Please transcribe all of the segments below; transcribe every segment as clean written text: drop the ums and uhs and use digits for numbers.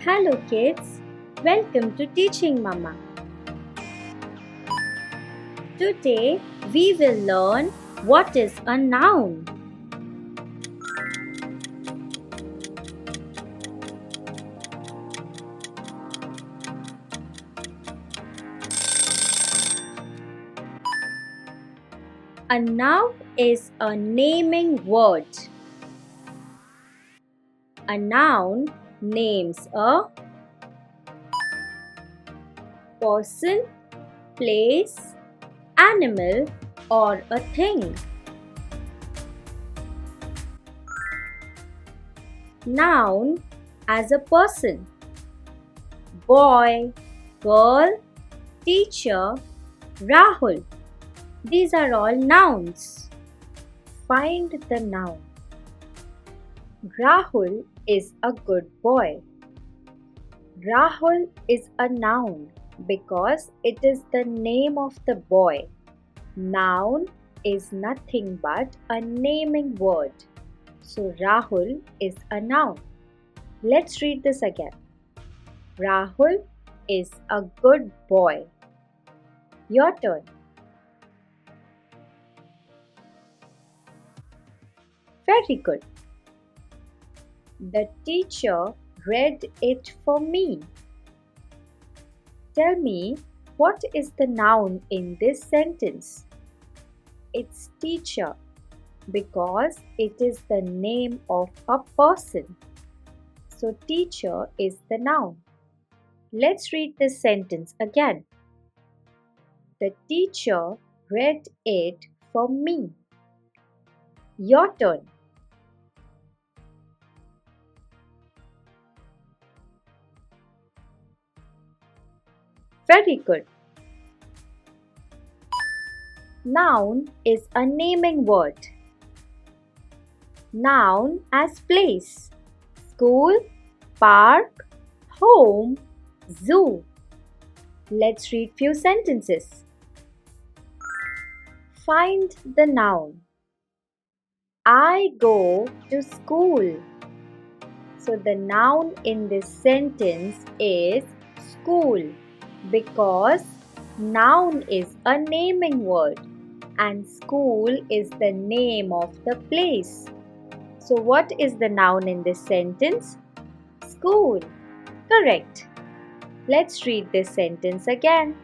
Hello kids, welcome to Teaching Mumma. Today we will learn what is a noun. A noun is a naming word. A noun names a person, place, animal, or a thing. Noun as a person: boy, girl, teacher, Rahul. These are all nouns. Find the noun. Rahul is a good boy. Rahul is a noun because it is the name of the boy. Noun is nothing but a naming word. So Rahul is a noun. Let's read this again. Rahul is a good boy. Your turn. Very good. The teacher read it for me. Tell me, what is the noun in this sentence? It's teacher because it is the name of a person. So teacher is the noun. Let's read this sentence again. The teacher read it for me. Your turn. Very good. Noun is a naming word. Noun as place: school, park, home, zoo. Let's read few sentences. Find the noun. I go to school. So the noun in this sentence is school because noun is a naming word and school is the name of the place. So what is the noun in this sentence? School. Correct. Let's read this sentence again.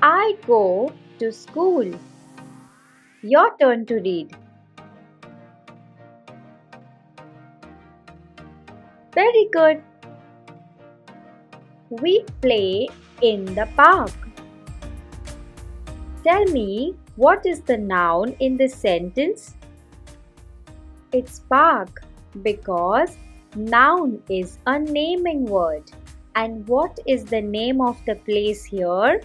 I go to school. Your turn to read. Very good. We play in the park. Tell me, what is the noun in this sentence? It's park because noun is a naming word. And what is the name of the place here?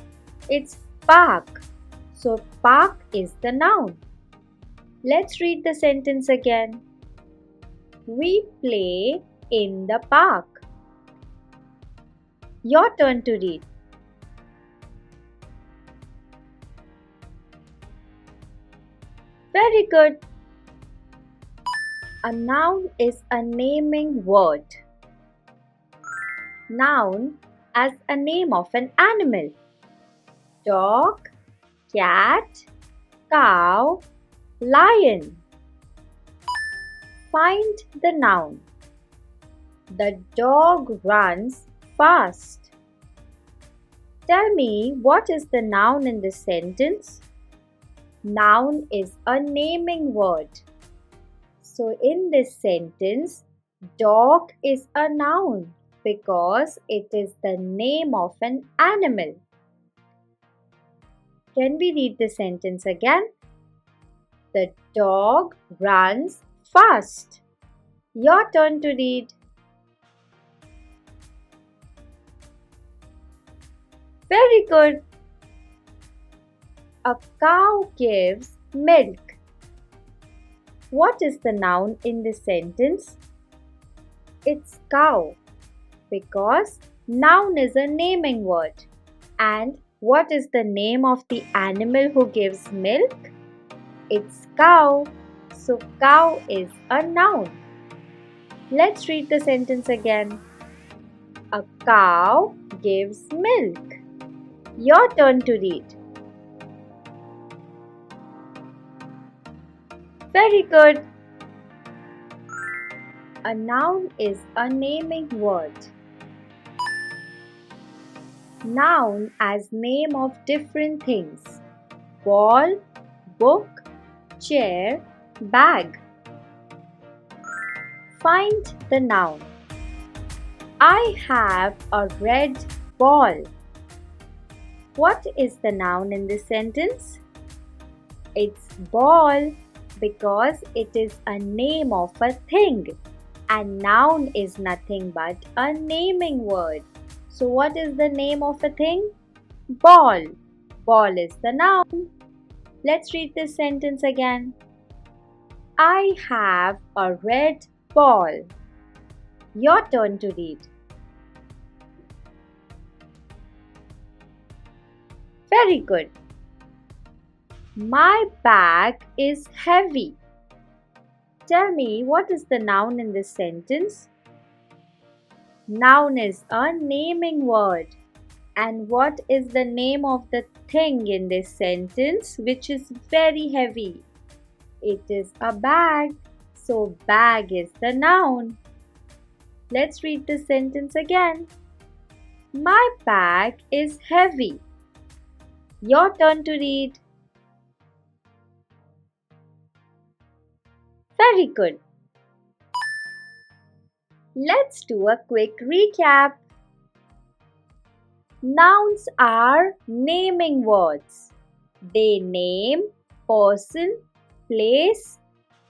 It's park. So park is the noun. Let's read the sentence again. We play in the park. Your turn to read. Very good. A noun is a naming word. Noun as a name of an animal: dog, cat, cow, lion. Find the noun. The dog runs fast. Tell me, what is the noun in this sentence? Noun is a naming word. So in this sentence, dog is a noun because it is the name of an animal. Can we read the sentence again? The dog runs fast. Your turn to read. Very good. A cow gives milk. What is the noun in this sentence? It's cow because noun is a naming word. And what is the name of the animal who gives milk? It's cow. So cow is a noun. Let's read the sentence again. A cow gives milk. Your turn to read. Very good. A noun is a naming word. Noun as name of different things. Ball, book, chair, bag. Find the noun. I have a red ball. What is the noun in this sentence? It's ball because it is a name of a thing, and noun is nothing but a naming word. So what is the name of a thing? Ball. Ball is the noun. Let's read this sentence again. I have a red ball. Your turn to read. Very good. My bag is heavy. Tell me, what is the noun in this sentence? Noun is a naming word. And what is the name of the thing in this sentence which is very heavy? It is a bag. So bag is the noun. Let's read the sentence again. My bag is heavy. Your turn to read. Very good. Let's do a quick recap. Nouns are naming words. They name person, place,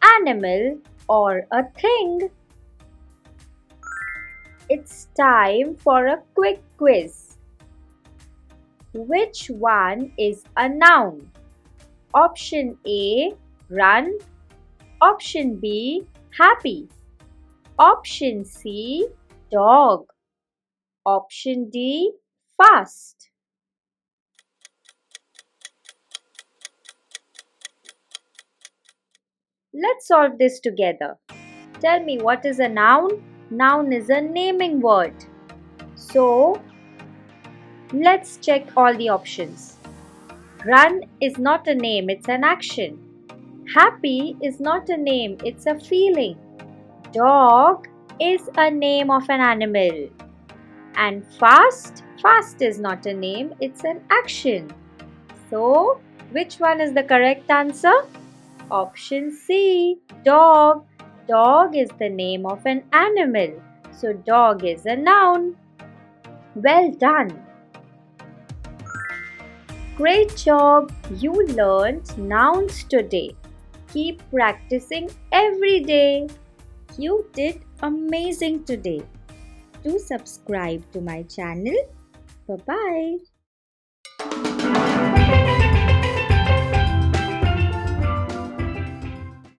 animal, or a thing. It's time for a quick quiz. Which one is a noun? Option A, run. Option B, happy. Option C, dog. Option D, fast. Let's solve this together. Tell me, what is a noun? Noun is a naming word. So, let's check all the options. Run is not a name, it's an action. Happy is not a name, it's a feeling. Dog is a name of an animal. And fast is not a name, it's an action. So, which one is the correct answer? Option C, dog. Dog is the name of an animal. So, dog is a noun. Well done. Great job. You learned nouns today. Keep practicing every day. You did amazing today. Do subscribe to my channel. Bye-bye.